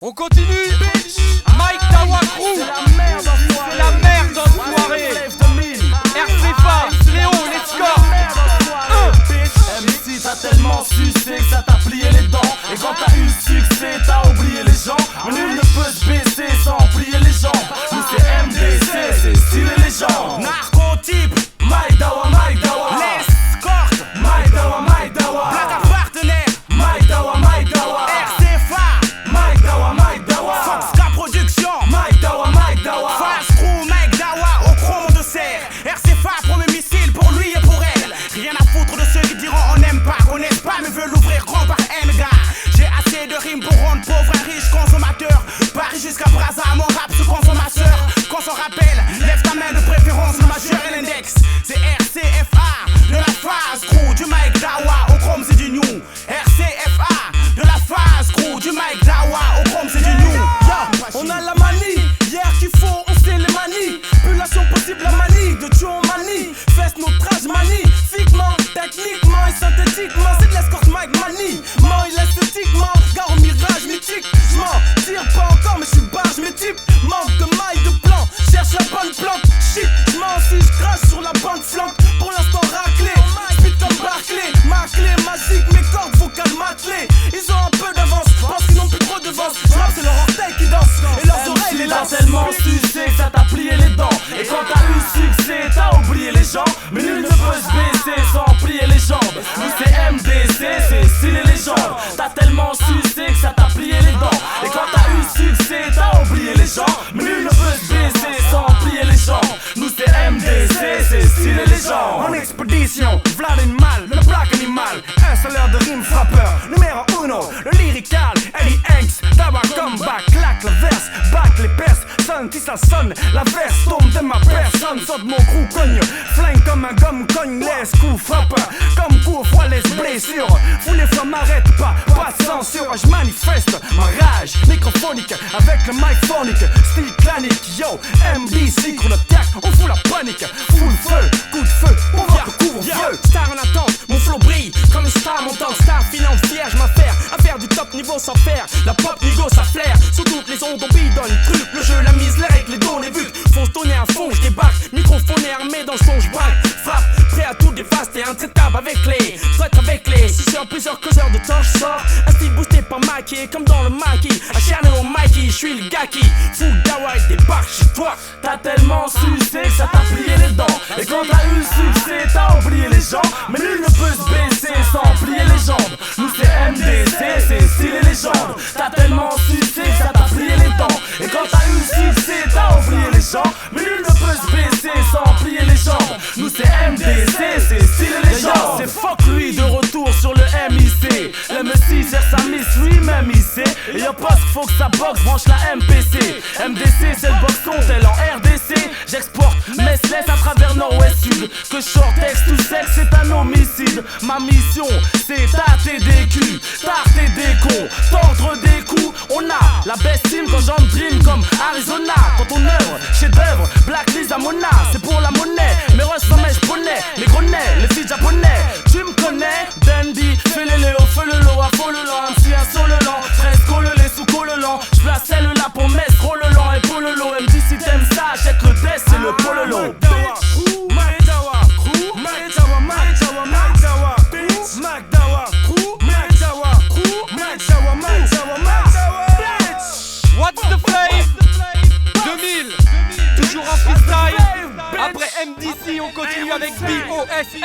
On continue. Mike Dawa Crew. C'est la merde d'enfoiré. RCFA, Léo, les scores. MC t'as tellement sucé que ça t'a plié les dents. Et quand t'as eu le succès t'as oublié les gens. Mais nul ne peut se baisser sans plier les jambes. Nous c'est MDC, c'est stylé les gens. Narcotype, Mike Dawa, Mike Dawa. l'escorte, Mike Dawa, Mike Dawa. blague à partenaire, Mike Dawa, Mike Dawa. RCFA, Mike Dawa, Mike Dawa. Foxca Production, Mike Dawa, Mike Dawa. Fast Crew, Mike Dawa au chrome de serre. RCFA, premier missile pour lui et pour elle. Rien à foutre de ceux qui diront on n'aime pas, connaissent pas, mais veulent l'ouvrir grand par N gars. J'ai assez de rimes pour rendre pauvre un riche consommateur. Paris jusqu'à Brazza, mon rap se consommateur. Qu'on s'en rappelle, lève ta main de préférence, le majeur et l'index. C'est RCFA, de la Fast Crew, du Mike Dawa au chrome c'est du new. RCFA, de la Fast Crew, du Mike Dawa au chrome c'est du new. On a la manie, hier qu'il faut, on sait les manies. Population possible, la manie, de tuer en manie. Fesse notre rage magnifiquement, techniquement et synthétiquement. C'est de l'escorte Mike Mani, man il esthétiquement. Gare au mirage mythique, j'm'en tire pas encore mais j'suis barge mes types. Manque de maille de plan, cherche la bonne plante. Shit, j'm'en si j'crache sur la bande flanque. Pour l'instant raclé, speed comme Barclay. Ma clé magique, mes cordes vocales matelées. Ils ont un peu d'avance, parce qu'ils n'ont plus trop de vence. J'rappe c'est leur orteil qui danse et leurs oreilles les T'as lancent. tellement sucé que ça t'a plié les dents. Et quand t'as eu succès t'as oublié les gens. Mais nul ne peut se baisser sans plier les jambes. Nous c'est MDC, c'est stylé les jambes. T'as tellement sucé que ça t'a plié les dents. Et quand t'as eu succès t'as oublié les gens. Mais nul ne peut se baisser sans plier les jambes. Nous c'est MDC, c'est stylé les jambes. En expédition, Vlad le black animal, un salaire de rime frappeur, numéro uno, le lyrical, Eddie Hanks, Dawa comeback, claque la verse, back les perses, sonne si ça sonne, la verse tombe de ma personne, saute mon crew cogne, flingue comme un gomme cogne, laisse coup frappeur, comme coup fois laisse blessure, fous les flammes m'arrête pas de censure, je manifeste ma rage microphonique, avec le mic phonique, style clanique, yo, MDC, qu'on attaque, on fout la panique, full feu, coup de feu, on va couvre-feu. Star en attente, mon flow brille comme une star montante, star financière, je m'affaire à faire du top niveau sans faire. La pop niveau ça flaire, sur toutes les ondes on bidonne, truc, le jeu, la mise, les règles, les dons, les vues. Faut se donner à fond, je débarque, microphone armé dans le son, je braque, frappe, prêt à tout dévaster, intraitable avec les, traite avec les. Si c'est en plusieurs causeurs de temps, je sors, un style boosté par Mikey, comme dans le maquis, acharné au Mikey, je suis le gars qui fout Dawa et débarque chez toi. T'as tellement sucé que ça t'a plié les dents. Et quand t'as eu le succès t'as oublié les gens. Mais nul ne peut se baisser sans plier les jambes. Nous c'est MDC, c'est stylé les jambes. T'as tellement sucé que ça t'a plié les dents. Et quand t'as eu le succès t'as oublié les gens. Mais nul ne peut se baisser sans plier les jambes. Nous c'est MDC, c'est stylé les jambes. C'est fuck lui de retour sur le MIC. Le MC sert sa miss lui-même il sait. Et y'a pas ce qu'il faut que ça boxe, branche la MPC. MDC c'est le box tel en RDC. J'exporte mes laisse à travers nord-ouest sud. Que short texte tout sexe c'est un homicide. Ma mission c'est tâter des culs, tarter des cons, tordre des coups. On a la best team quand j'en dream comme Arizona. Quand on œuvre, chef d'œuvre, Black Liza Mona. C'est pour la monnaie, mes ressembles je poney. Les grenets, les filles japonais. Tu me connais, Dandy, fais les léo, feu le lot, à faux le lent. Si un solo lent, 13 les sous le lent. J'place celle-là pour mettre trop le lent et pour le lot. Me dit si t'aimes ça, achète le test, c'est le pololo. Mike Dawa Crew, Mike Dawa, Mike Dawa, Mike Dawa, bitch. Mike Dawa Crew, Mike Dawa Crew, Mike Dawa, Mike Dawa, Mike Dawa, bitch. What's the flame 2000. Toujours en freestyle. Après MDC, on continue avec BOSS.